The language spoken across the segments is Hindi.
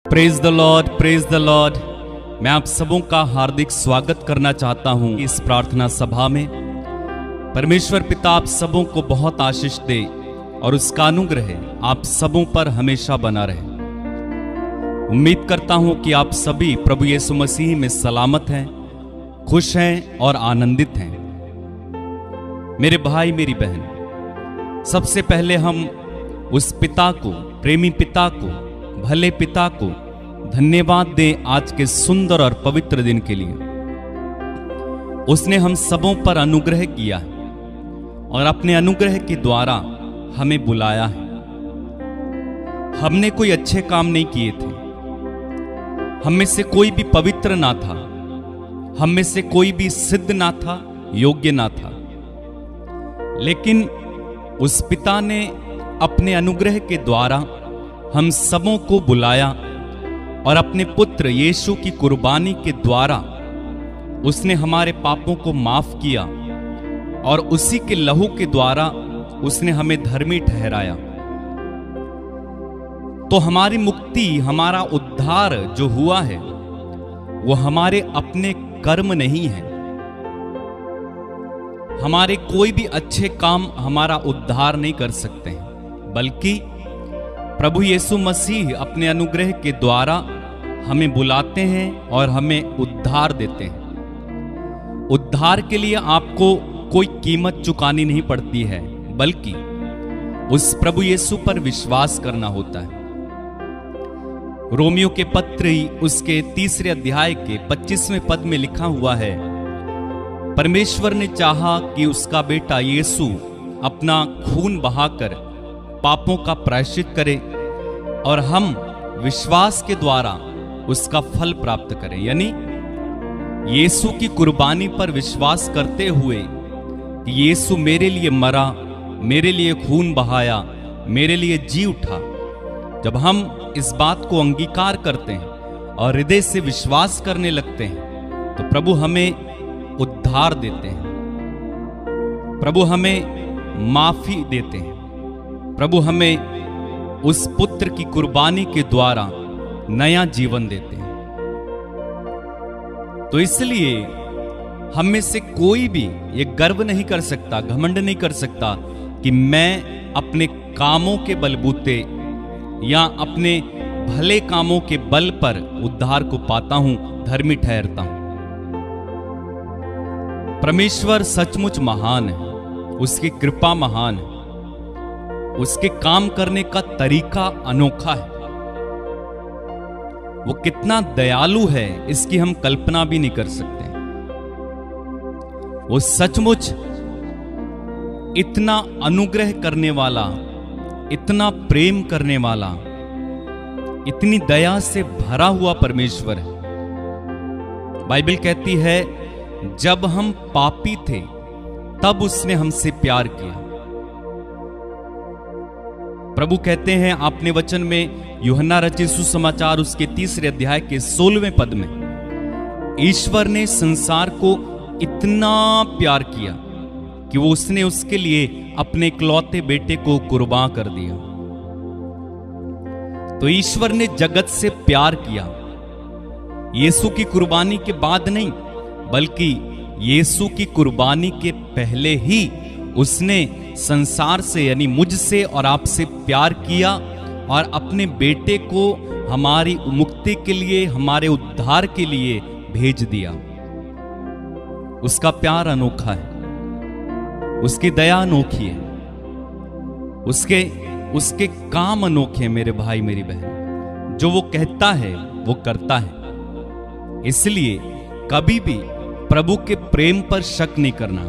Praise the Lord, praise the Lord. मैं आप सबों का हार्दिक स्वागत करना चाहता हूं इस प्रार्थना सभा में। परमेश्वर पिता आप सबों को बहुत आशीष दे और उसका अनुग्रह आप सबों पर हमेशा बना रहे। उम्मीद करता हूं कि आप सभी प्रभु यीशु मसीह में सलामत हैं, खुश हैं और आनंदित हैं। मेरे भाई मेरी बहन, सबसे पहले हम उस पिता को, प्रेमी पिता को, भले पिता को धन्यवाद दें आज के सुंदर और पवित्र दिन के लिए। उसने हम सबों पर अनुग्रह किया है और अपने अनुग्रह के द्वारा हमें बुलाया है। हमने कोई अच्छे काम नहीं किए थे, हम में से कोई भी पवित्र ना था, हम में से कोई भी सिद्ध ना था, योग्य ना था, लेकिन उस पिता ने अपने अनुग्रह के द्वारा हम सबों को बुलाया और अपने पुत्र यीशु की कुर्बानी के द्वारा उसने हमारे पापों को माफ किया और उसी के लहू के द्वारा उसने हमें धर्मी ठहराया। तो हमारी मुक्ति, हमारा उद्धार जो हुआ है वो हमारे अपने कर्म नहीं है। हमारे कोई भी अच्छे काम हमारा उद्धार नहीं कर सकते हैं, बल्कि प्रभु यीशु मसीह अपने अनुग्रह के द्वारा हमें बुलाते हैं और हमें उद्धार देते हैं। उद्धार के लिए आपको कोई कीमत चुकानी नहीं पड़ती है, बल्कि उस प्रभु यीशु पर विश्वास करना होता है। रोमियो के पत्र उसके 3 अध्याय के 25वें पद में लिखा हुआ है, परमेश्वर ने चाहा कि उसका बेटा यीशु अपना खून बहाकर पापों का प्रायश्चित करे और हम विश्वास के द्वारा उसका फल प्राप्त करें। यानी यीशु की कुर्बानी पर विश्वास करते हुए कि यीशु मेरे लिए मरा, मेरे लिए खून बहाया, मेरे लिए जी उठा। जब हम इस बात को अंगीकार करते हैं और हृदय से विश्वास करने लगते हैं तो प्रभु हमें उद्धार देते हैं, प्रभु हमें माफी देते हैं, प्रभु हमें उस पुत्र की कुर्बानी के द्वारा नया जीवन देते हैं। तो इसलिए हम में से कोई भी ये गर्व नहीं कर सकता, घमंड नहीं कर सकता कि मैं अपने कामों के बलबूते या अपने भले कामों के बल पर उद्धार को पाता हूं, धर्मी ठहरता हूं। परमेश्वर सचमुच महान है, उसकी कृपा महान है, उसके काम करने का तरीका अनोखा है। वो कितना दयालु है इसकी हम कल्पना भी नहीं कर सकते। वो सचमुच इतना अनुग्रह करने वाला, इतना प्रेम करने वाला, इतनी दया से भरा हुआ परमेश्वर है। बाइबल कहती है जब हम पापी थे तब उसने हमसे प्यार किया। प्रभु कहते हैं अपने वचन में, यूहन्ना रचित सुसमाचार उसके 3 अध्याय के 16वें पद में, ईश्वर ने संसार को इतना प्यार किया कि वो उसने उसके लिए अपने इकलौते बेटे को कुर्बान कर दिया। तो ईश्वर ने जगत से प्यार किया, यीशु की कुर्बानी के बाद नहीं, बल्कि यीशु की कुर्बानी के पहले ही उसने संसार से यानी मुझसे और आपसे प्यार किया और अपने बेटे को हमारी मुक्ति के लिए, हमारे उद्धार के लिए भेज दिया। उसका प्यार अनोखा है, उसकी दया अनोखी है, उसके काम अनोखे हैं। मेरे भाई मेरी बहन, जो वो कहता है वो करता है। इसलिए कभी भी प्रभु के प्रेम पर शक नहीं करना,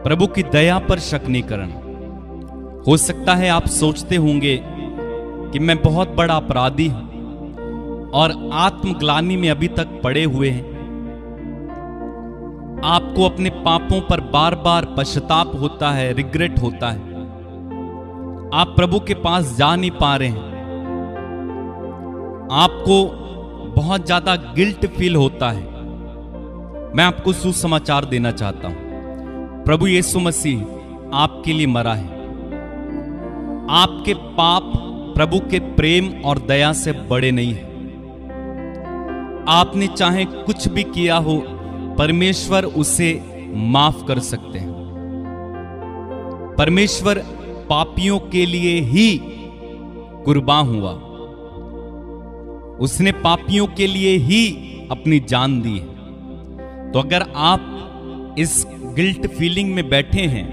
प्रभु की दया पर शक नहीं करना। हो सकता है आप सोचते होंगे कि मैं बहुत बड़ा अपराधी हूं और आत्मग्लानि में अभी तक पड़े हुए हैं। आपको अपने पापों पर बार बार पश्चाताप होता है, रिग्रेट होता है। आप प्रभु के पास जा नहीं पा रहे हैं, आपको बहुत ज्यादा गिल्ट फील होता है। मैं आपको सुसमाचार देना चाहता हूं, प्रभु यीशु मसीह आपके लिए मरा है। आपके पाप प्रभु के प्रेम और दया से बड़े नहीं हैं। आपने चाहे कुछ भी किया हो, परमेश्वर उसे माफ कर सकते हैं। परमेश्वर पापियों के लिए ही कुर्बान हुआ, उसने पापियों के लिए ही अपनी जान दी है। तो अगर आप इस गिल्ट फीलिंग में बैठे हैं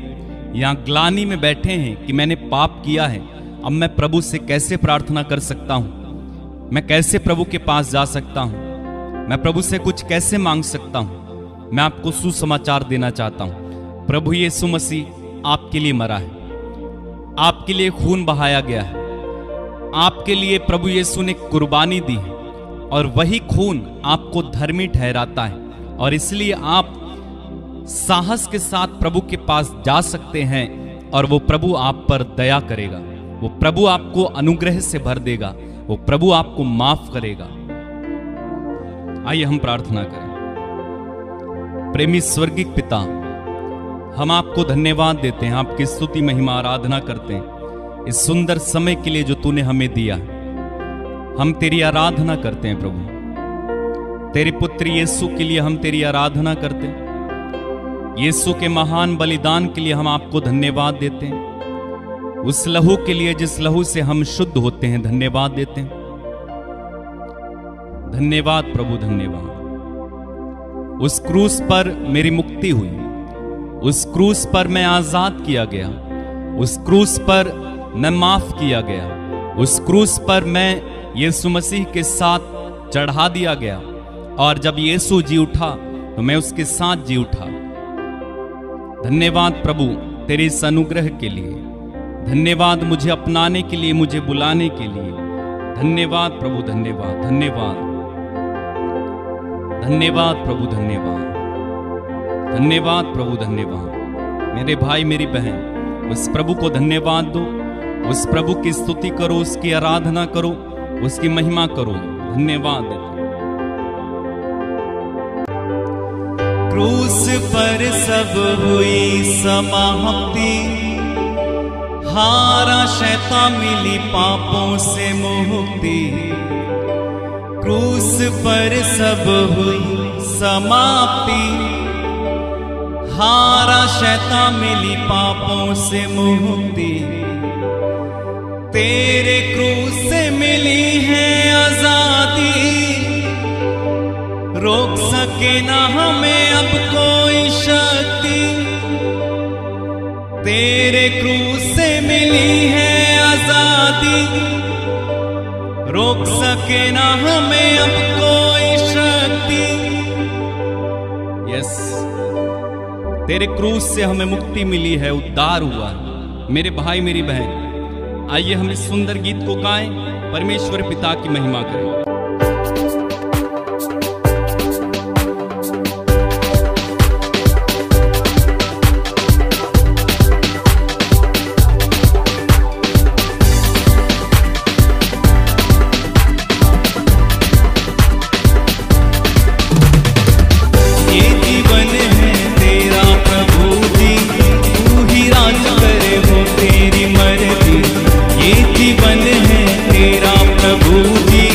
या ग्लानि में बैठे हैं कि मैंने पाप किया है, अब मैं प्रभु से कैसे प्रार्थना कर सकता हूं, मैं कैसे प्रभु के पास जा सकता हूं, मैं प्रभु से कुछ कैसे मांग सकता हूं, मैं आपको सुसमाचार देना चाहता हूं। प्रभु यीशु मसीह आपके लिए मरा है, आपके लिए खून बहाया गया है, आपके लिए प्रभु यीशु ने कुर्बानी दी है और वही खून आपको धर्मी ठहराता है। और इसलिए आप साहस के साथ प्रभु के पास जा सकते हैं और वो प्रभु आप पर दया करेगा, वो प्रभु आपको अनुग्रह से भर देगा, वो प्रभु आपको माफ करेगा। आइए हम प्रार्थना करें। प्रेमी स्वर्गीय पिता, हम आपको धन्यवाद देते हैं, आपकी स्तुति महिमा आराधना करते हैं इस सुंदर समय के लिए जो तूने हमें दिया। हम तेरी आराधना करते हैं प्रभु, तेरे पुत्र यीशु के लिए हम तेरी आराधना करते हैं। यीशु के महान बलिदान के लिए हम आपको धन्यवाद देते हैं। उस लहू के लिए जिस लहू से हम शुद्ध होते हैं, धन्यवाद देते हैं। धन्यवाद प्रभु, धन्यवाद। उस क्रूस पर मेरी मुक्ति हुई, उस क्रूस पर मैं आजाद किया गया, उस क्रूस पर मैं माफ किया गया, उस क्रूस पर मैं यीशु मसीह के साथ चढ़ा दिया गया। और जब यीशु जी उठा तो मैं उसके साथ जी उठा। धन्यवाद प्रभु तेरे इस अनुग्रह के लिए, धन्यवाद मुझे अपनाने के लिए, मुझे बुलाने के लिए। धन्यवाद प्रभु, धन्यवाद, धन्यवाद, धन्यवाद प्रभु, धन्यवाद, धन्यवाद प्रभु, धन्यवाद। मेरे भाई मेरी बहन, उस प्रभु को धन्यवाद दो, उस प्रभु की स्तुति करो, उसकी आराधना करो, उसकी महिमा करो। धन्यवाद देते। क्रूस पर सब हुई समाप्ति, हारा शैतान मिली पापों से मुक्ति। क्रूस पर सब हुई समाप्ति, हारा शैतान मिली पापों से मुक्ति। तेरे क्रूस से मिली है आजादी, रोक सके ना हमें अब कोई शक्ति। तेरे क्रूस से मिली है आजादी, रोक सके ना हमें अब कोई शक्ति। यस, तेरे क्रूस से हमें मुक्ति मिली है, उद्धार हुआ है। मेरे भाई मेरी बहन, आइए हम इस सुंदर गीत को गाएं, परमेश्वर पिता की महिमा करें। ये जीवन है तेरा प्रभु जी,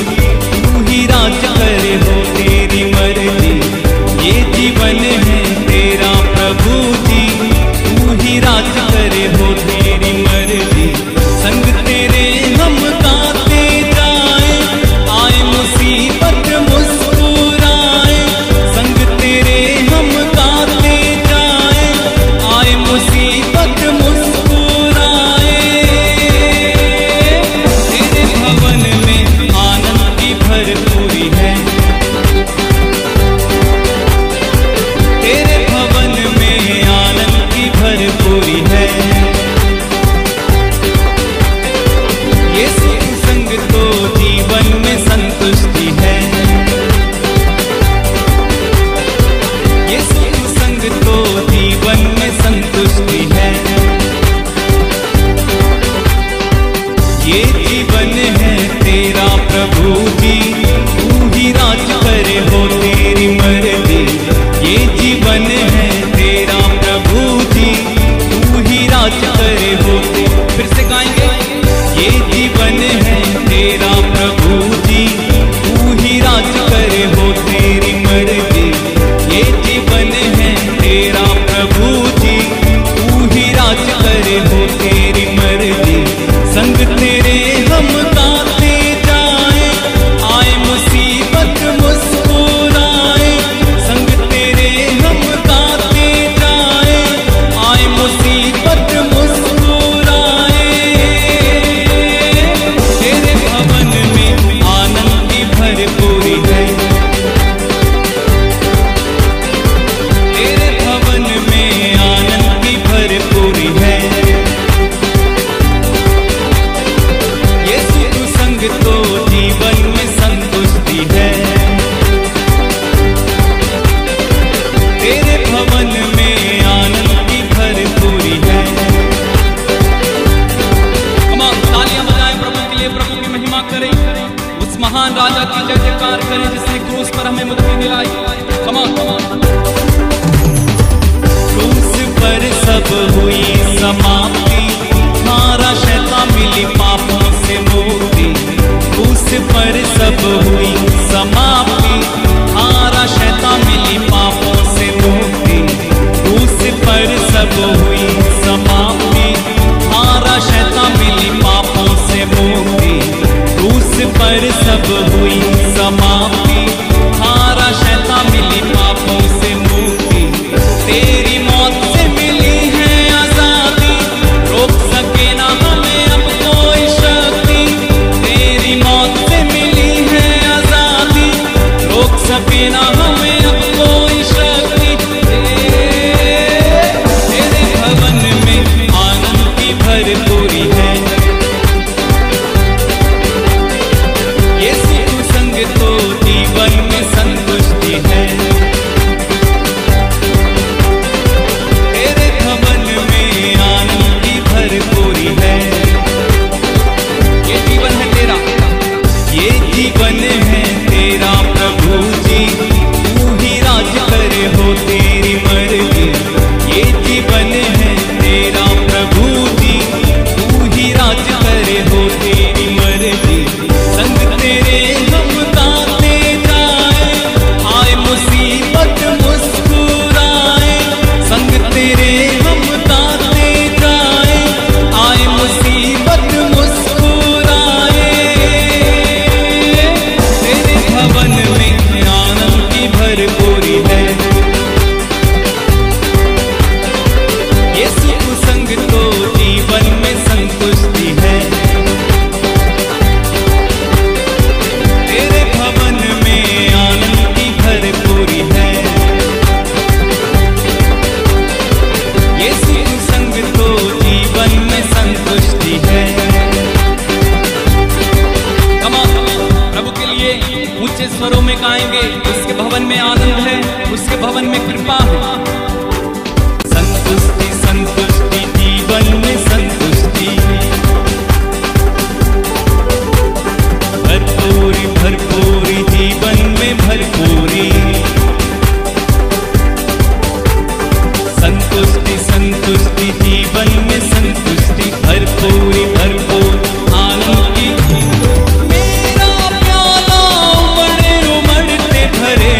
राजा की जय जयकार करें जिसने क्रूस पर हमें मुक्ति दिलाई। कम ऑन क्रूस पर सब हुई समाप्ति, हारा शैतान मिली पापों से मुक्ति। क्रूस पर सब हुई समाप्ति, हारा शैतान मिली पापों से मुक्ति। क्रूस पर सब हुई समाप्ति, हारा शैतान मिली पापों से मुक्ति। क्रूस पर सब हुई समाप्ति, हारा शैतान मिली पापों से मुक्ति। तेरी मौत से मिली है आजादी, रोक सके ना हमें अब कोई शक्ति। तेरी मौत से मिली है आजादी, रोक सके ना हमें अब कोई शक्ति। तेरे भवन में आनंद की भरपूरी है, ये सुख संग तो जीवन में संतुष्टि है। तेरे भवन में आनंद की भरपूरी है, ये जीवन है तेरा, ये जीवन है तेरा प्रभु जी। तू ही राज करे हो तेरी मर्जी, ये जीवन है तेरा प्रभु जी। तू ही राज करे हो तेरी मर्जी। संग तेरे हम गाते जाए, आए मुसीबत मुस्कुराए। संग तेरे हम गाते जाए, आए मुसीबत मुस्कुराए। तेरे भवन में आनंद की भरपूरी है, ये सुख संग तो जीवन में संतुष्टि है। तेरे भवन में आनंद की भरपूरी है, ये सुख संग तो जीवन में संतुष्टि है। कम ऑन प्रभु के लिए ऊंचे स्वरों में गाएंगे। उसके भवन में आनंद है, उसके भवन में कृपा है। संतुष्टि संतुष्टि जीवन में संतुष्टि, भरपूरी भरपूरी जीवन में भरपूरी। संतुष्टि संतुष्टि जीवन में संतुष्टि, भरपूरी भरपूर आनंद की। मेरा प्याला उमड़े उमड़ते भरे,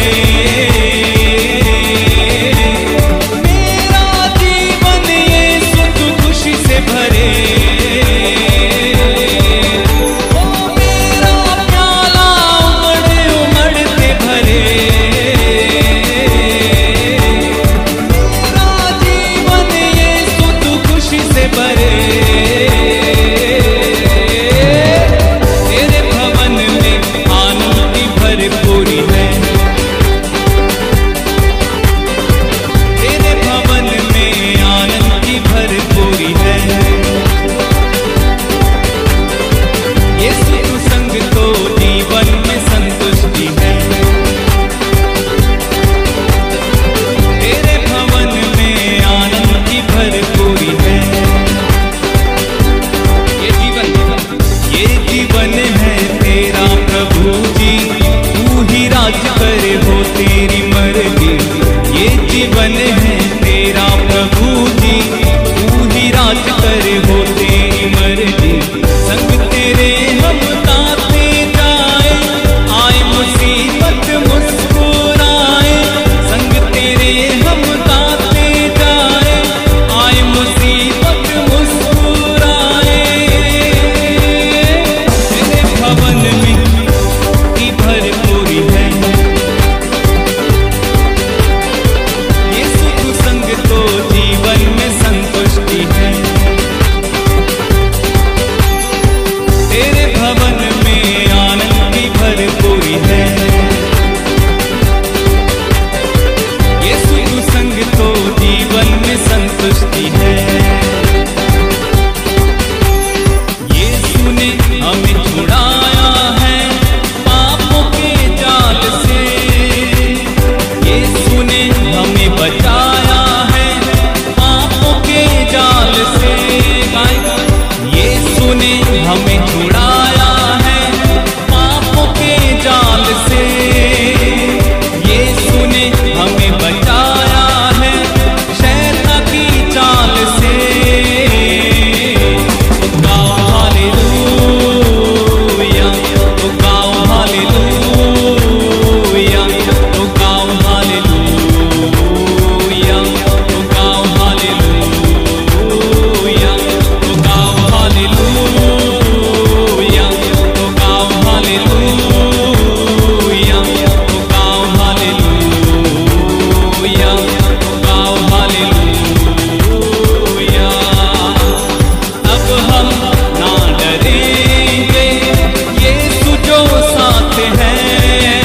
हैं,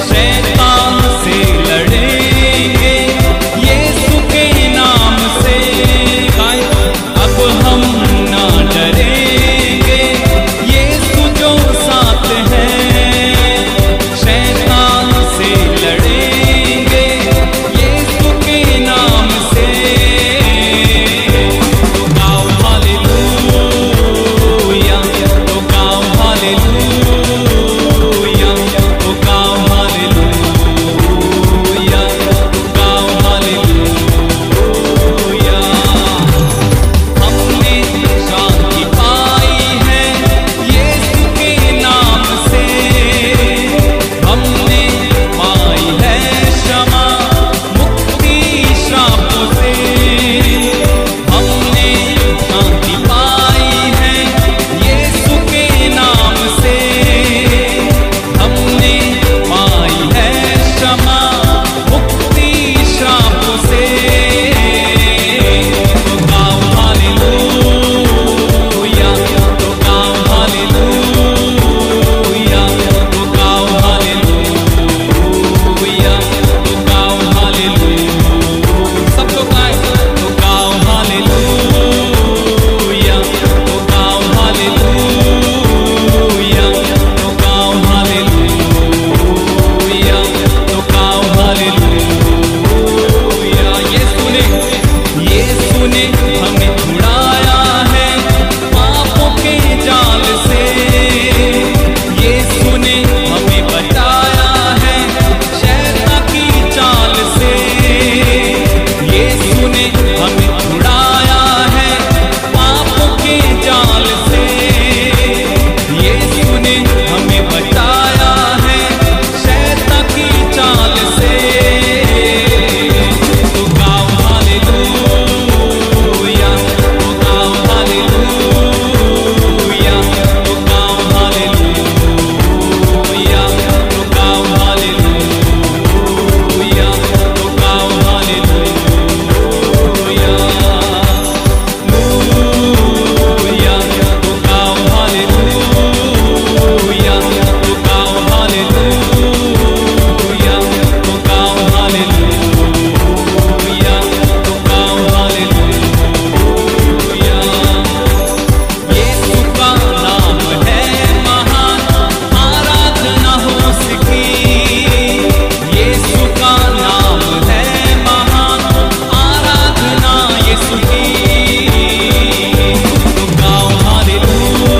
शैतान से लड़ेंगे यीशु के नाम से। अब हम ना डरेंगे, यीशु जो साथ हैं, शैतान से लड़ेंगे यीशु के नाम से। तो गाओ हालेलूया, तो गाओ हालेलूया, तो गाओ हालेलूया, तो गाओ हालेलूया। हमने शांति पाई है यीशु के नाम से, हमने पाई है क्षमा मुक्ति श्रापों से। हमने शांति पाई है यीशु के नाम से, हमने पाई है क्षमा मुक्ति श्रापों से। तो गाओ हालेलूया, तो गाओ हालेलूया, तो गाओ हालेलूया, तो गाओ हालेलूया। सब लोग गाएं, तो गाओ हालेलूया, तो गाओ हालेलूया, तो गाओ हालेलूया, तो गाओ हालेलूया। यीशु ने हमें छुड़ाया है पापों के जाल से, यीशु ने हमें बचाया है शैतान की चाल से। यीशु ने हमें छुड़ाया है पापों के जाल से, यीशु ने हमें बचाया है शैतान की चाल से। तो गाओ हालेलूया, तो गाओ हालेलूया, तो गाओ हालेलूया, तो गाओ हालेलूया, तो गाओ हालेलूया। लूया, तो गाओ हालेलूया, तो गाओ हालेलूया, तो गाओ हालेलूया, तो गाओ हालेलूया। यीशु का नाम है महान, आराधना हो उसकी। यीशु का नाम है महान, आराधना यीशु की। तो गाओ हालेलूया,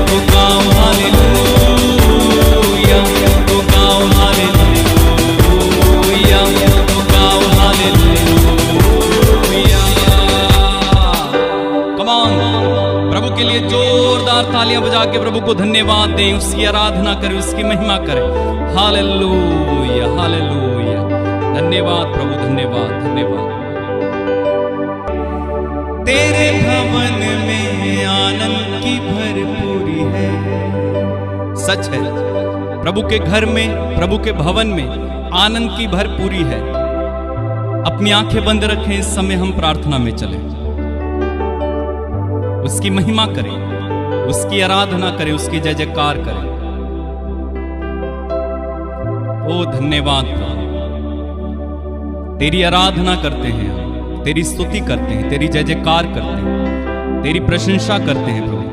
तो गाओ हालेलूया, तो गाओ हालेलूया, तो गाओ हालेलूया। कम ऑन, प्रभु के लिए जोरदार तालियां बजा के प्रभु को धन्यवाद दें, उसकी आराधना करें, उसकी महिमा करें। Hallelujah, hallelujah. धन्यवाद प्रभु, धन्यवाद, धन्यवाद। तेरे भवन में आनंद की भरपूरी है। सच है, प्रभु के घर में, प्रभु के भवन में आनंद की भरपूरी है। अपनी आंखें बंद रखें, इस समय हम प्रार्थना में चलें, उसकी महिमा करें, उसकी आराधना करें, उसकी जय जयकार करें। ओ धन्यवाद प्रभु, तेरी आराधना करते हैं, तेरी स्तुति करते हैं, तेरी जय जयकार करते हैं, तेरी प्रशंसा करते हैं। प्रभु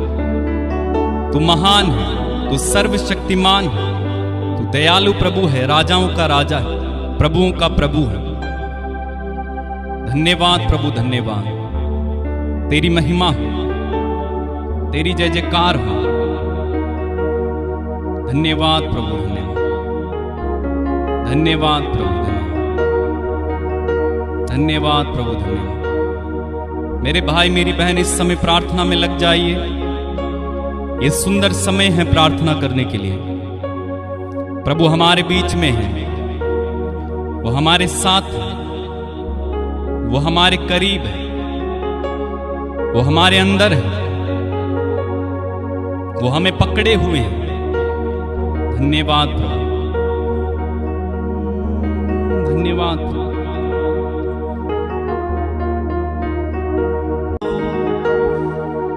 तू महान है, तू सर्वशक्तिमान है, तू दयालु प्रभु है, राजाओं का राजा है, प्रभुओं का प्रभु है। धन्यवाद प्रभु, धन्यवाद। तेरी महिमा हो, तेरी जय जयकार हो। धन्यवाद प्रभु, धन्यवाद, धन्यवाद प्रभु, धन्यवाद प्रभु, धन्यवाद। मेरे भाई मेरी बहन इस समय प्रार्थना में लग जाइए। ये सुंदर समय है प्रार्थना करने के लिए। प्रभु हमारे बीच में है, वो हमारे साथ है, वो हमारे करीब है, वो हमारे अंदर है, वो हमें पकड़े हुए हैं। धन्यवाद प्रभु, धन्यवाद प्रभु।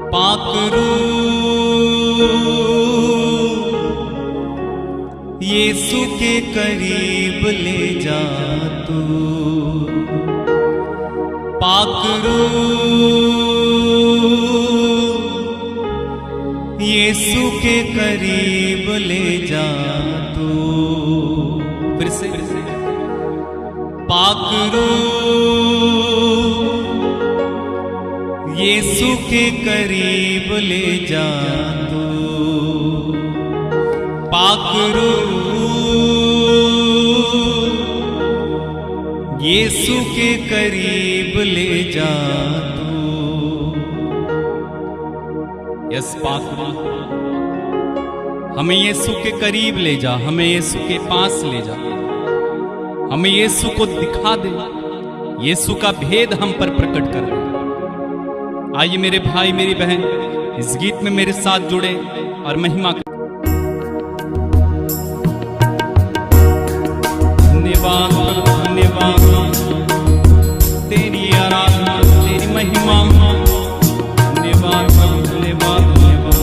पाक रूह यीशु के करीब ले जा तू, पाक रूह यीशु के करीब ले जा तू, फिर से पाक रूह यीशु के करीब ले जा तू, पाक रूह यीशु के करीब ले जा तू। यस पाक रूह हमें यीशु के करीब ले जा, हमें यीशु के पास ले जा, हमें यीशु को दिखा दे, यीशु का भेद हम पर प्रकट कर दे। आइए मेरे भाई मेरी बहन इस गीत में मेरे साथ जुड़े और महिमा धन्यवाद धन्यवाद तेरी आराधना तेरी महिमा, धन्यवाद धन्यवाद धन्यवाद।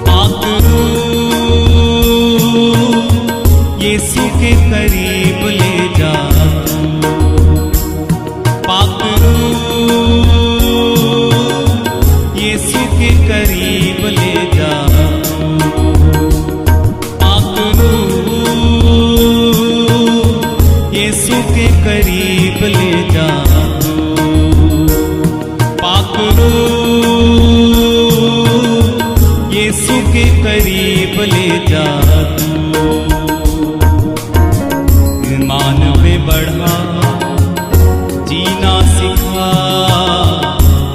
पाक रूह यीशु के करीब ले जा, पाक रूह यीशु के करीब ले जा, पाक रूह यीशु के करीब ले जा, पाक रूह यीशु के करीब ले जा। ईमान में बढ़ा जीना सिखा,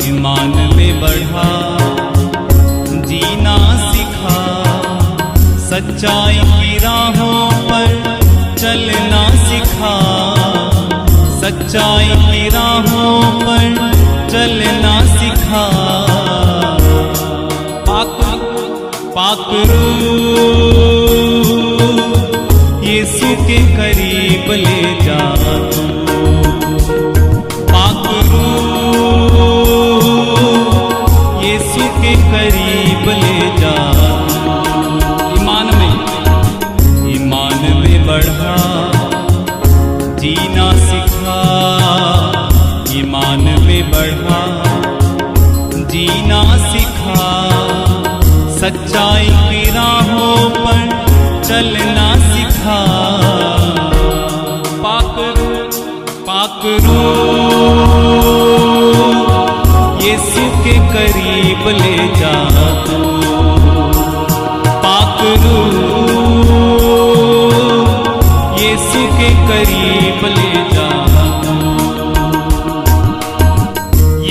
ईमान में बढ़ा जीना सिखा, सच्चाई की राहों पर चलना सिखा, सच्चाई की राहों पर चलना सिखा। पाक रूह यीशु के करीब ले जा, पाक रूह यीशु के करीब ले जा। ईमान में बढ़ा जीना सिखा, ईमान में बढ़ा जीना सिखा, सच्चाई की राहों पर चलना सिखा। पाक रूह यीशु के करीब ले जा तू, पाक रूह यीशु के करीब ले जा।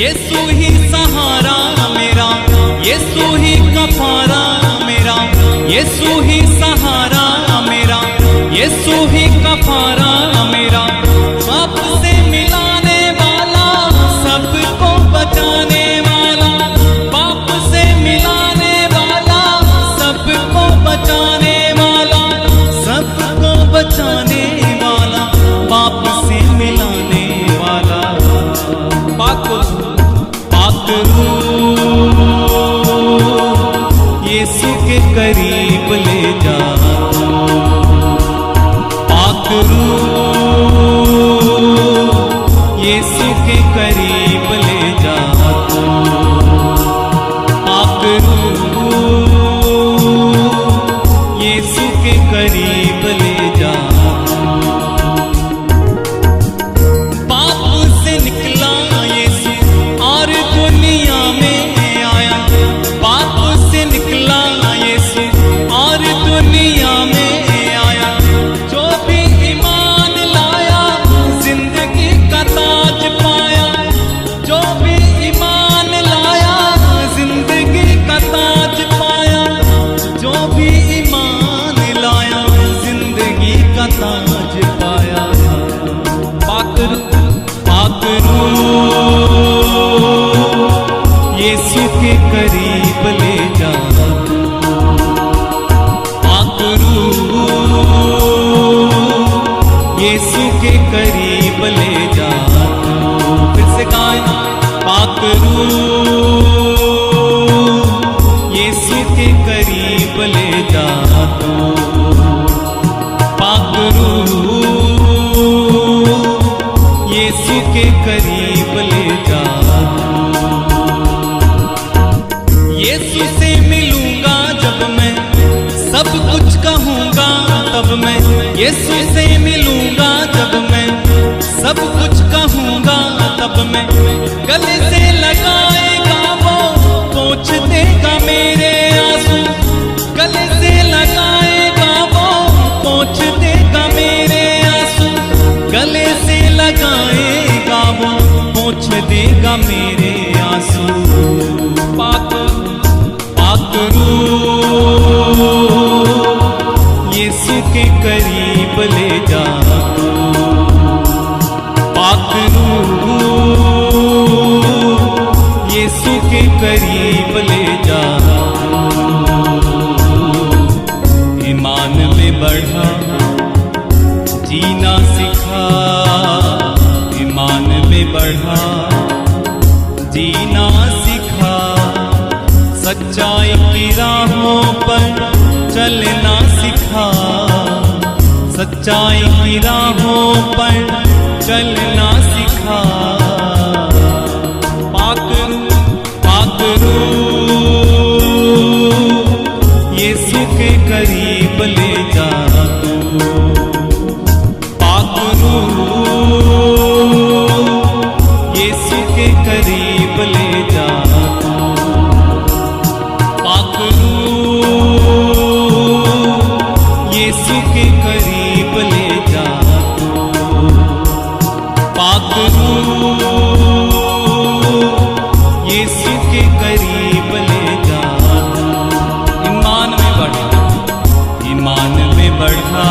यीशु ही सहारा मेरा, यीशु ही कफारा मेरा, यीशु ही सहारा मेरा, यीशु ही कफारा मेरा, पाप से मिलाने वाला सबको बचाने वाला, पाप से मिलाने वाला सबको बचाने वाला, सबको बचाने वाला, पाप से मिलाने वाला। पाक रूह यीशु के करीब ले जा, पाक रूह यीशु के करीब ले जा, पाक रूह यीशु के करीब ले जा। पाप से निकला यीशु और दुनिया में आया, पाप से निकला यीशु और दुनिया यीशु के करीब ले जा तू, पाक रूह यीशु के करीब ले जा तू। यीशु से मिलूंगा जब मैं, सब कुछ कहूंगा तब मैं। यीशु से मिलूंगा जब मैं, सब कुछ कहूंगा तब मैं। गले से लगाएगा वो, पोंछ देगा मेरे आंसू। गले से लगाएगा वो, पोंछ देगा मेरे आंसू। गले से लगाएगा वो, पोंछ देगा मेरे आंसू। पाक पाक रूह यीशु के करीब ले जा तू, पाक रूह यीशु के करीब ले जा तू। ईमान में बढ़ा, जीना सिखा। ईमान में बढ़ा, जीना सिखा। सच्चाई की राहों पर चलना सिखा। सच्चाई की राहों पर चलना सिखा। पाक रूह यीशु के करीब ले जा तू, पाक रूह यीशु के करीब ले जा तू, पाक रूह यीशु के करीब ले जा तू, पाक रूह यीशु के करीब ले जा तू। ईमान में बढ़ा, ईमान में बढ़ा,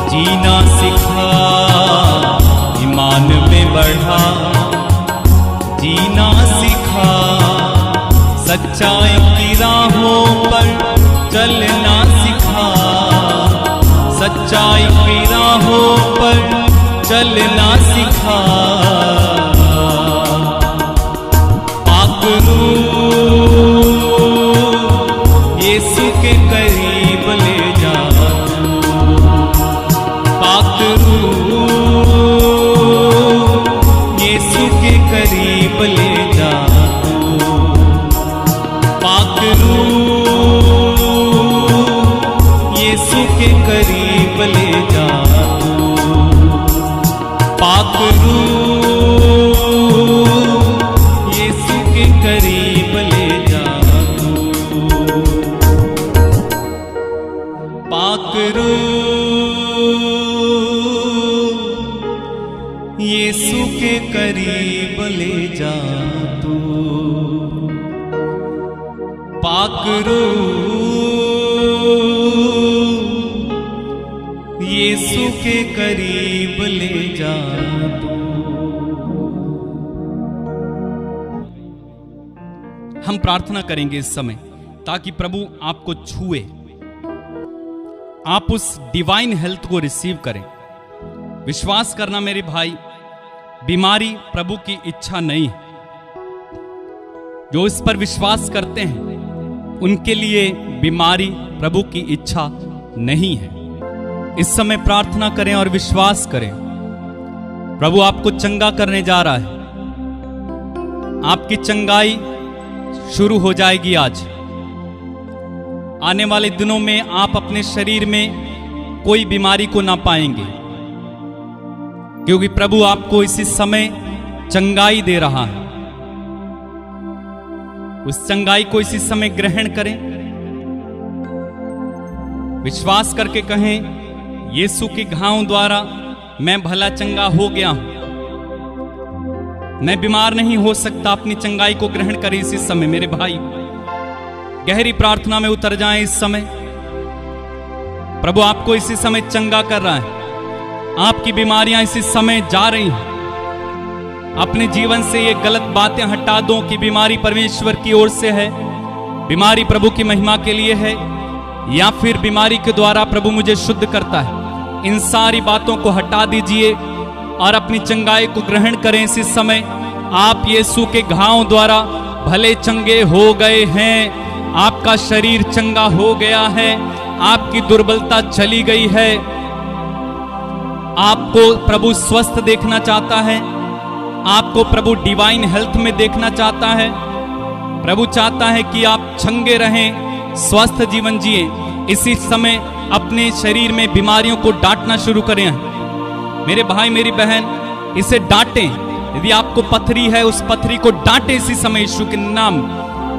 जीना सिखा। ईमान में बढ़ा, जीना सिखा। सच्चाई की राहों पर चलना सिखा। सच्चाई की राहों पर चलना सिखा। पाक रूह यीशु के करीब ले जा तू, पाक रूह यीशु के करीब ले जा तू, पाक रूह यीशु के करीब ले जा तू, पाक रूह यीशु के करीब ले जा तू, पाक रूह यीशु के करीब ले जा तू, पाक रूह यीशु के करीब ले जा तू। हम प्रार्थना करेंगे इस समय ताकि प्रभु आपको छुए, आप उस डिवाइन हेल्थ को रिसीव करें। विश्वास करना मेरे भाई, बीमारी प्रभु की इच्छा नहीं है। जो इस पर विश्वास करते हैं उनके लिए बीमारी प्रभु की इच्छा नहीं है। इस समय प्रार्थना करें और विश्वास करें, प्रभु आपको चंगा करने जा रहा है। आपकी चंगाई शुरू हो जाएगी आज। आने वाले दिनों में आप अपने शरीर में कोई बीमारी को ना पाएंगे, क्योंकि प्रभु आपको इसी समय चंगाई दे रहा है। उस चंगाई को इसी समय ग्रहण करें। विश्वास करके कहें, यीशु के घाव द्वारा मैं भला चंगा हो गया हूं, मैं बीमार नहीं हो सकता। अपनी चंगाई को ग्रहण करें इसी समय मेरे भाई। गहरी प्रार्थना में उतर जाएं इस समय। प्रभु आपको इसी समय चंगा कर रहा है। आपकी बीमारियां इसी समय जा रही हैं। अपने जीवन से ये गलत बातें हटा दो कि बीमारी परमेश्वर की ओर से है, बीमारी प्रभु की महिमा के लिए है, या फिर बीमारी के द्वारा प्रभु मुझे शुद्ध करता है। इन सारी बातों को हटा दीजिए और अपनी चंगाई को ग्रहण करें इसी समय। आप यीशु के घाव द्वारा भले चंगे हो गए हैं। आपका शरीर चंगा हो गया है, आपकी दुर्बलता चली गई है। आपको प्रभु स्वस्थ देखना चाहता है, आपको प्रभु डिवाइन हेल्थ में देखना चाहता है। प्रभु चाहता है कि आप चंगे रहें, स्वस्थ जीवन जिए। इसी समय अपने शरीर में बीमारियों को डांटना शुरू करें। मेरे भाई मेरी बहन, इसे डांटें। यदि आपको पथरी है, उस पथरी को डांटें इसी समय यीशु के नाम।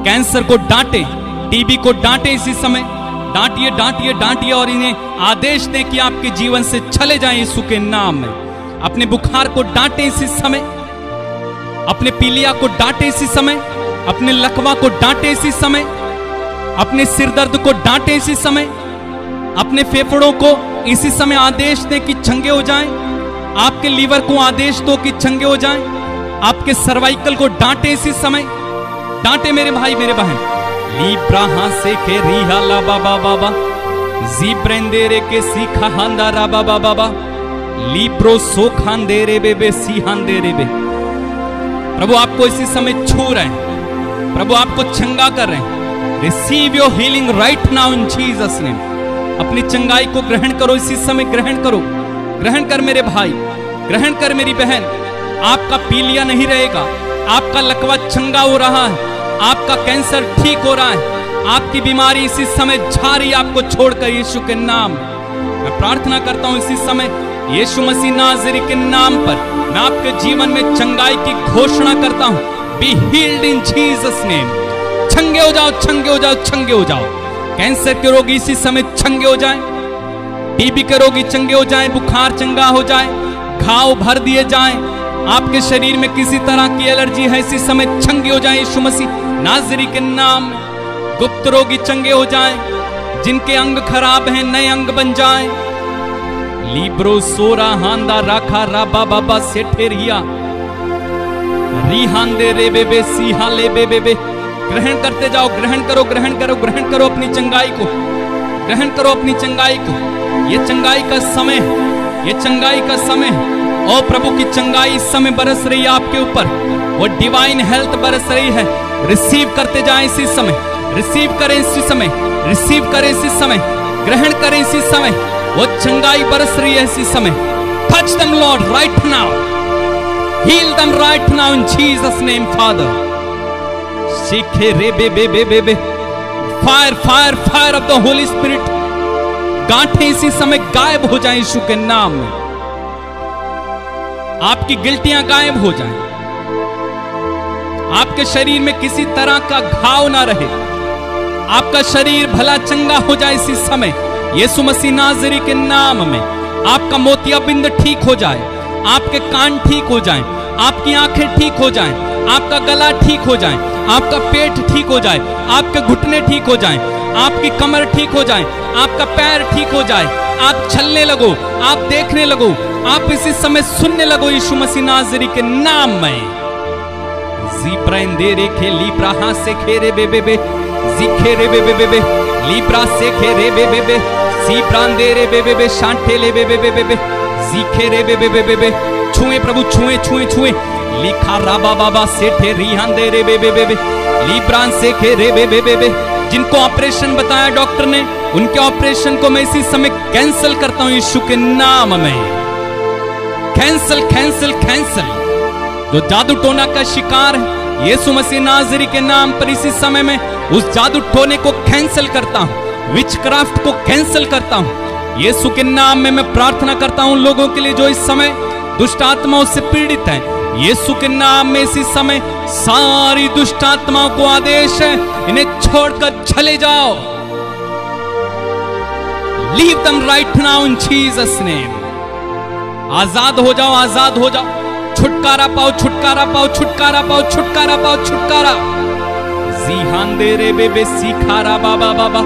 कैंसर को डांटें, टीबी को डांटें इसी समय। डांटिए डांटिए डांटिए और इन्हें आदेश दें कि आपके जीवन से चले जाएं यीशु के नाम में। अपने बुखार को डांटें इसी समय, अपने पीलिया को डांटें इसी समय, अपने लकवा को डांटें इसी समय, अपने सिर दर्द को डांटें इसी समय, अपने फेफड़ों को इसी समय आदेश दें कि चंगे हो जाएं। आपके लीवर को आदेश दो कि चंगे हो जाएं। आपके सर्वाइकल को डांटें इसी समय। डांटे मेरे भाई मेरे बहन। लीब्राहा से के रिहा ला बाबा बाबा, जीब्रेंदेरे के सीखा हांदा रा बाबा बाबा, लीब्रो सो खांदेरे बेबे सी हांदेरे बे। प्रभु आपको इसी समय छू रहे हैं, प्रभु आपको चंगा कर रहे हैं। Receive your healing right now in Jesus name. अपनी चंगाई को ग्रहण करो इसी समय, ग्रहण करो। ग्रहण कर मेरे भाई, ग्रहण कर मेरी बहन। आपका पीलिया नहीं रहेगा, आपका लकवा चंगा हो रहा है, आपका कैंसर ठीक हो रहा है, आपकी बीमारी इसी समय जा रही है आपको छोड़कर यीशु के नाम। मैं प्रार्थना करता हूं इसी समय यीशु मसीह नाज़री के नाम पर मैं आपके जीवन में चंगाई की घोषणा करता हूं। Be healed in Jesus name. चंगे हो जाओ, चंगे हो जाओ, चंगे हो जाओ। कैंसर के रोगी इसी समय चंगे हो जाएं, टीबी के रोगी चंगे हो जाएं, बुखार चंगा हो जाए, घाव भर दिए जाएं। आपके शरीर में किसी तरह की एलर्जी है इसी समय चंगे हो जाएं यीशु मसीह नाज़री के नाम में। गुप्त रोगी चंगे हो जाएं, जिनके अंग खराब हैं नए अंग बन जाएं। लीब्रो सोरा हांदा राखा राबा बाबा सेठेरिया रिहांदे रे बेबे सीहा ले बेबे। ग्रहण करते जाओ, ग्रहण करो, ग्रहण करो, ग्रहण करो अपनी चंगाई को, ग्रहण करो अपनी चंगाई को। ये चंगाई का समय है, ये चंगाई का समय है। और प्रभु की चंगाई इस समय बरस रही है आपके ऊपर, वो डिवाइन हेल्थ बरस रही है। रिसीव करते जाएं इसी समय, रिसीव करें इसी समय, रिसीव करें इसी समय, ग्रहण करें इसी समय। वो चंगाई बरस रही है इसी समय। Touch them Lord right now, heal them right now in Jesus name Father. सीखे रे बे बे बे बे बे। Fire fire fire of the Holy Spirit. गांठें इसी समय गायब हो जाएं यीशु के नाम में। आपकी गिल्टियां गायब हो जाएं, आपके शरीर में किसी तरह का घाव ना रहे, आपका शरीर भला चंगा हो जाए इसी समय यीशु मसीह नाज़री के नाम में। आपका मोतियाबिंद ठीक हो जाए, आपके कान ठीक हो जाएं, आपकी आंखें ठीक हो जाएं, आपका गला ठीक हो जाए, आपका पेट ठीक हो जाए, आपके घुटने ठीक हो जाएं, आपकी कमर ठीक हो जाए, आपका पैर ठीक हो जाए, आप चलने लगो, आप देखने लगो, आप इसी समय सुनने लगो यीशु मसीह नाज़री के नाम में। जीब्रेंदेरे के लीब्राहा से खेरे बेबे बे, जीखेरे बेबे बेबे, लीब्रा से खेरे बेबे बे, सीब्रांदेरे बेबे बे, शांटेले बेबे बेबे बे, जीखेरे बेबे बेबे बे। छुए प्रभु, छुए छुए छुए। लिखा राबा बाबा से ठेरी हांदे रे बेबे बेबे, लीब्रान से खेरे बेबे बेबे। जिनको ऑपरेशन बताया डॉक्टर ने, उनके ऑपरेशन को मैं इसी समय कैंसिल करता हूं यीशु के नाम में। Cancel cancel cancel. जो जादू टोना का शिकार है, यीशु मसीह नाज़री के नाम पर इसी समय में उस जादू टोने को कैंसिल करता हूं, विचक्राफ्ट को कैंसिल करता हूं यीशु के नाम में। मैं प्रार्थना करता हूं लोगों के लिए जो इस समय दुष्ट आत्माओं से पीड़ित हैं, यीशु के नाम में इसी समय सारी दुष्ट आत्माओं को आदेश है, इन्हें छोड़कर चले जाओ। Leave them right now in Jesus name. आजाद हो जाओ, आजाद हो जाओ। छुटकारा पाओ, छुटकारा पाओ, छुटकारा पाओ, छुटकारा पाओ, छुटकारा। जीहांदे रे बेबे सीखारा बाबा बाबा।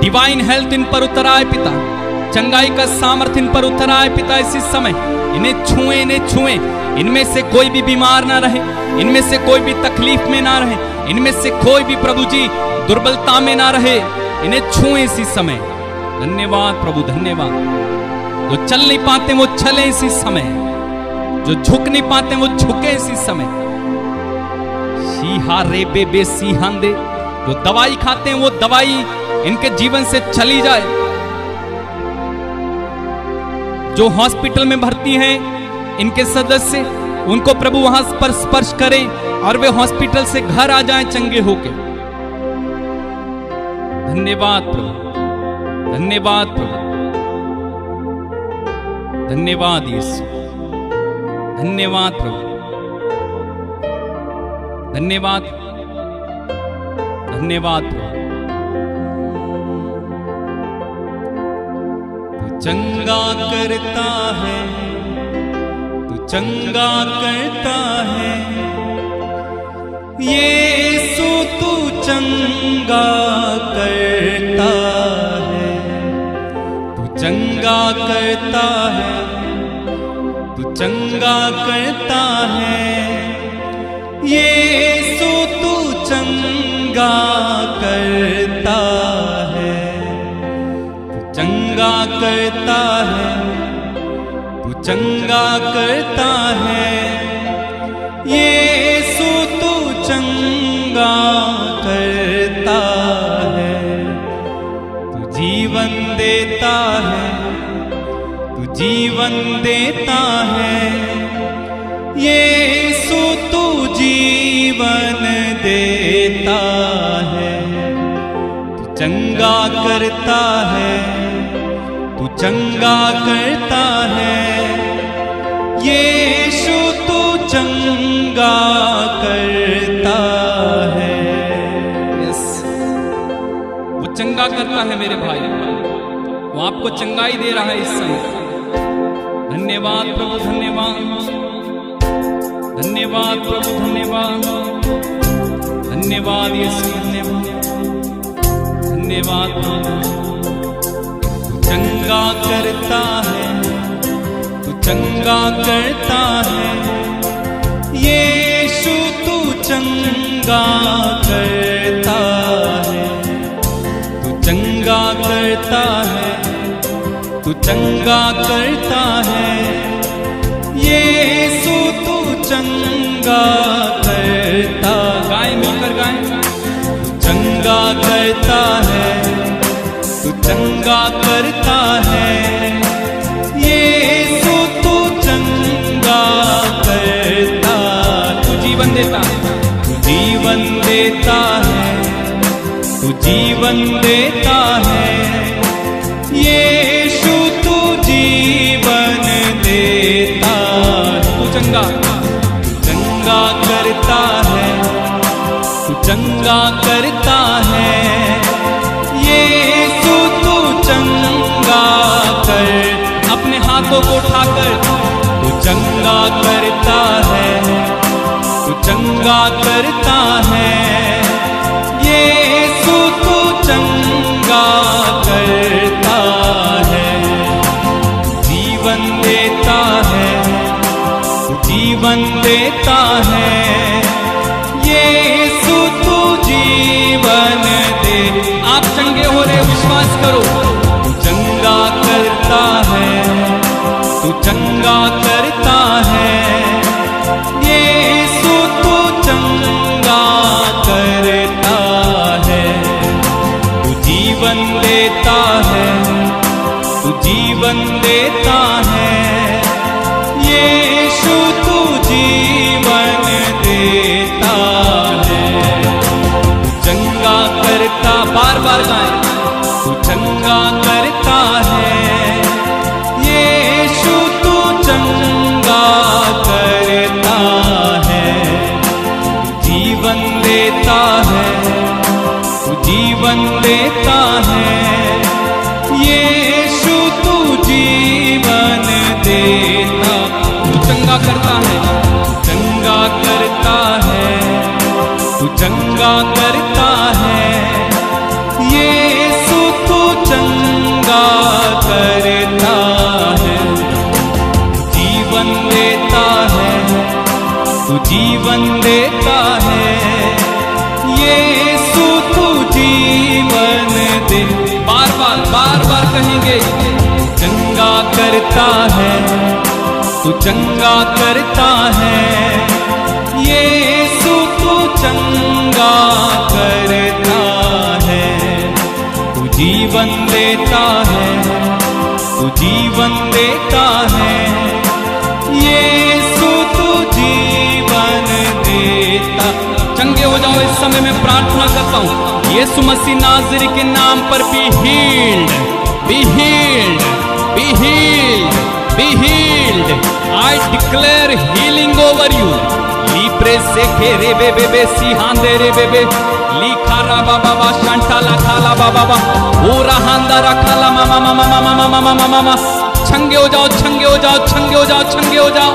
डिवाइन हेल्थ इन पर उतर आए पिता, चंगाई का सामर्थ्य इन पर उतर आए पिता इसी समय। इन्हें छुए, इन्हें छुए। इनमें से कोई भी बीमार ना रहे, इनमें से कोई भी तकलीफ में ना रहे, इनमें से कोई भी प्रभु जी दुर्बलता में ना रहे। इन्हें छुए इसी समय। धन्यवाद प्रभु, धन्यवाद। जो चल नहीं पाते वो चले इसी समय, जो झुक नहीं पाते वो झुके इसी समय। सीहा रे बेबे सीहांदे, जो दवाई खाते हैं वो दवाई इनके जीवन से चली जाए। जो हॉस्पिटल में भर्ती हैं इनके सदस्य, उनको प्रभु वहां पर स्पर्श करें और वे हॉस्पिटल से घर आ जाएं चंगे होके। धन्यवाद प्रभु, धन्यवाद प्रभु, धन्यवाद यीशु, धन्यवाद प्रभु, धन्यवाद, धन्यवाद प्रभु। तू चंगा करता है, तू चंगा करता है यीशु, तू चंगा करता है, तू चंगा करता है, तू चंगा करता है यीशु, तू चंगा करता है, तू चंगा करता है, तू चंगा करता है यीशु, तू चंगा करता है। तू जीवन देता है, तू जीवन देता है यीशु, तू जीवन देता है। तू चंगा करता है, तू चंगा करता है यीशु, तू चंगा करता है। यस, वो चंगा करता है मेरे भाई, वो आपको चंगाई दे रहा है इस समय। धन्यवाद प्रभु, धन्यवाद, धन्यवाद प्रभु, धन्यवाद, धन्यवाद यीशु, धन्यवाद, धन्यवाद प्रभु। तू चंगा करता है, तू चंगा करता है यीशु, तू चंगा करता है, तू चंगा करता है, तू चंगा करता है यीशु, तू चंगा करता। गाएं मिलकर गाएं। तू चंगा करता है, तू चंगा करता है यीशु, तू चंगा करता। तू जीवन देता, तू जीवन देता है, तू जीवन देता है यीशु, तू जीवन देता। तू चंगा, तू चंगा करता है, तू चंगा करता है यीशु, तू चंगा कर। अपने हाथों को उठाकर तू चंगा करता है, तू चंगा करता है यीशु, तू चंगा करता है। जीवन देता है, तू जीवन देता है यीशु, तू जीवन दे। आप चंगे हो रहे, विश्वास करो। तू चंगा करता है, तू चंगा करता है यीशु, तू चंगा करता है। तू जीवन देता है, तू जीवन देता है यीशु, तू जीवन देता है। तू चंगा करता, बार बार गाएं। तू चंगा करता है यीशु, तू चंगा करता है। जीवन देता है, तू जीवन देता है यीशु, तू जीवन देता। तू चंगा करता है, चंगा करता है, तू चंगा करता है यीशु, तू चंगा करता है। जीवन देता है, तू जीवन देता है यीशु, तू जीवन दे। बार बार कहेंगे। चंगा करता है, तू चंगा करता है यीशु, तू चंगा करता जीवन देता है, तू जीवन देता है, यीशु तू जीवन देता। चंगे हो जाओ। इस समय मैं प्रार्थना करता हूँ यीशु मसीह नाज़री के नाम पर be healed, be healed, be healed, be healed. I declare healing over you. लीप्रे से खेरे बेबे बे सिहांदे रे बेबे लिखारा बाबा बा शांटाला खाला बाबा बा ओरा हांदारा खाला मामा मामा मामा मामा मामा मामा। छंगे हो जाओ, छंगे हो जाओ, छंगे हो जाओ, छंगे हो जाओ,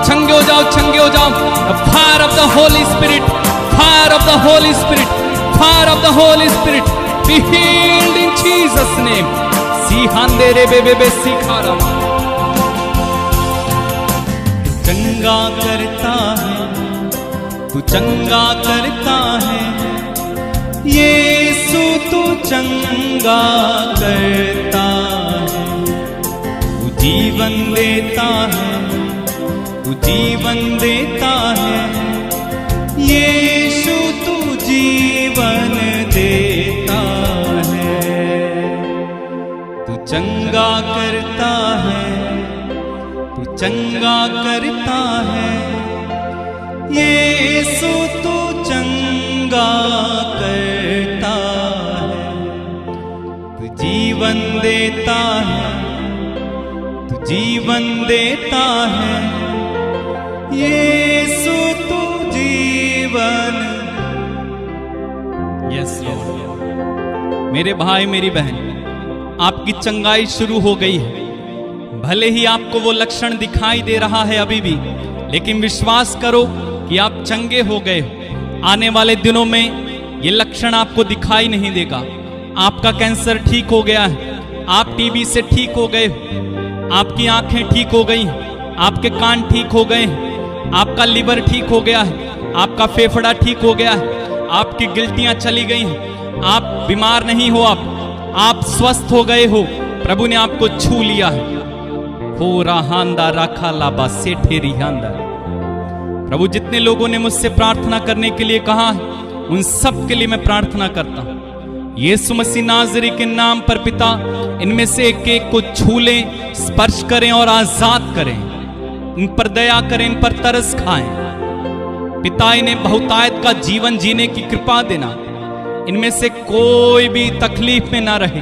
छंगे हो जाओ, छंगे हो जाओ। Fire of the Holy Spirit, fire of the Holy Spirit, fire of the Holy Spirit, be healed in Jesus name. सिहांदे रे बेबे बे सिखारा। चंगा करता है, तू चंगा करता है, यीशु तू चंगा करता है, तू जीवन देता है, तू जीवन देता है, यीशु तू जीवन देता है, तू चंगा करता है, तू चंगा करता है, यीशु तू चंगा करता है, तू जीवन देता है, तू जीवन देता है, यीशु तू जीवन। Yes Lord. मेरे भाई मेरी बहन, आपकी चंगाई शुरू हो गई है। भले ही आपको वो लक्षण दिखाई दे रहा है अभी भी, लेकिन विश्वास करो कि आप चंगे हो गए हो। आने वाले दिनों में ये लक्षण आपको दिखाई नहीं देगा। आपका कैंसर ठीक हो गया है, आप टीबी से ठीक हो गए हो, आपकी आंखें ठीक हो गई, आपके कान ठीक हो गए, आपका लिवर ठीक हो गया है, आपका फेफड़ा ठीक हो गया है, आपकी गिल्टियां चली गई हैं, आप बीमार नहीं हो, आप स्वस्थ हो गए हो। प्रभु ने आपको छू लिया है। हो रहांदा राखा लाबा से ठेरी हांदा। प्रभु जितने लोगों ने मुझसे प्रार्थना करने के लिए कहा है, उन सब के लिए मैं प्रार्थना करता हूं। यीशु मसीह नाज़री के नाम पर पिता, इनमें से एक एक को छू लें, स्पर्श करें और आजाद करें। इन पर दया करें, इन पर तरस खाएं। पिता इन्हें बहुतायत का जीवन जीने की कृपा देना। इनमें से कोई भी तकलीफ में ना रहे।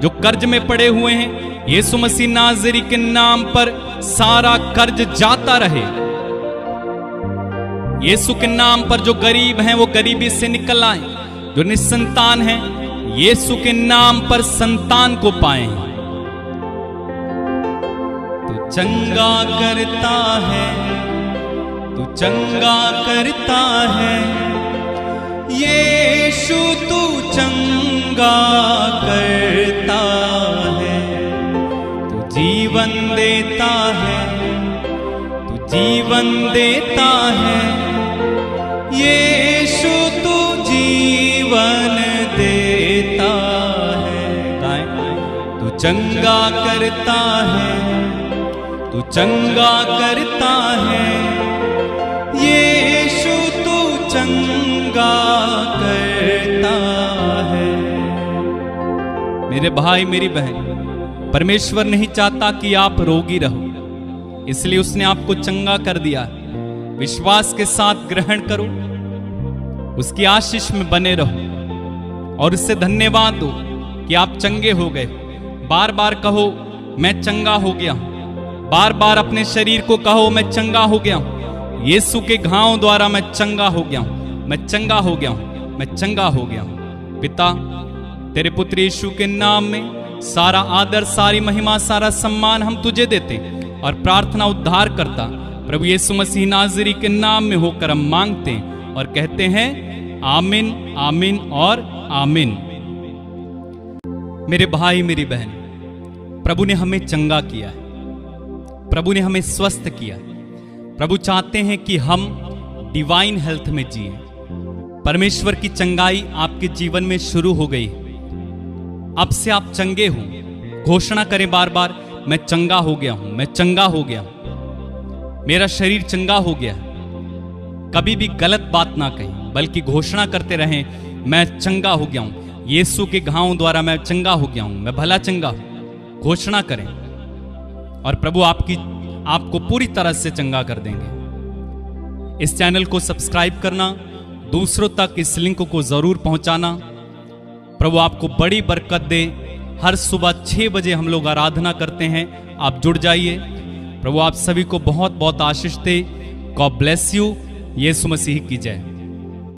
जो कर्ज में पड़े हुए हैं, यीशु मसीह नाज़री के नाम पर सारा कर्ज जाता रहे। यीशु के नाम पर जो गरीब हैं वो गरीबी से निकल आए। जो निसंतान हैं, यीशु के नाम पर संतान को पाएं। तू चंगा करता है, तू चंगा करता है, यीशु तू चंगा करता है, तू जीवन देता है, तू जीवन देता है, यीशु तू जीवन देता है। तू चंगा करता है, तू चंगा करता है, यीशु तू चंगा करता है। मेरे भाई मेरी बहन, परमेश्वर नहीं चाहता कि आप रोगी रहो, इसलिए उसने आपको चंगा कर दिया। विश्वास के साथ ग्रहण करो, उसकी आशीष में बने रहो और उससे धन्यवाद दो कि आप चंगे हो गए। बार बार कहो मैं चंगा हो गया हूं। बार बार अपने शरीर को कहो मैं चंगा हो गया हूं। यीशु के घावों द्वारा मैं चंगा हो गया हूं, मैं चंगा हो गया हूं, मैं चंगा हो गया हूं। पिता, तेरे पुत्र यीशु के नाम में सारा आदर, सारी महिमा, सारा सम्मान हम तुझे देते और प्रार्थना उद्धार करता प्रभु यीशु मसीह नाज़री के नाम में होकर हम मांगते और कहते हैं आमीन, आमीन और आमीन। मेरे भाई मेरी बहन, प्रभु ने हमें चंगा किया है, प्रभु ने हमें स्वस्थ किया है। प्रभु चाहते हैं कि हम डिवाइन हेल्थ में जिए। परमेश्वर की चंगाई आपके जीवन में शुरू हो गई। अब से आप चंगे हो। घोषणा करें बार बार, मैं चंगा हो गया हूं, मैं चंगा हो गया हूं, मेरा शरीर चंगा हो गया। कभी भी गलत बात ना कहें, बल्कि घोषणा करते रहें मैं चंगा हो गया हूं, यीशु के घावों द्वारा मैं चंगा हो गया हूं, मैं भला चंगा हूं, घोषणा करें और प्रभु आपको पूरी तरह से चंगा कर देंगे। इस चैनल को सब्सक्राइब करना, दूसरों तक इस लिंक को जरूर पहुंचाना। प्रभु आपको बड़ी बरकत दे। हर सुबह 6 बजे हम लोग आराधना करते हैं, आप जुड़ जाइए। प्रभु आप सभी को बहुत बहुत आशीष दे। God bless you. Yeshu Masih की जय।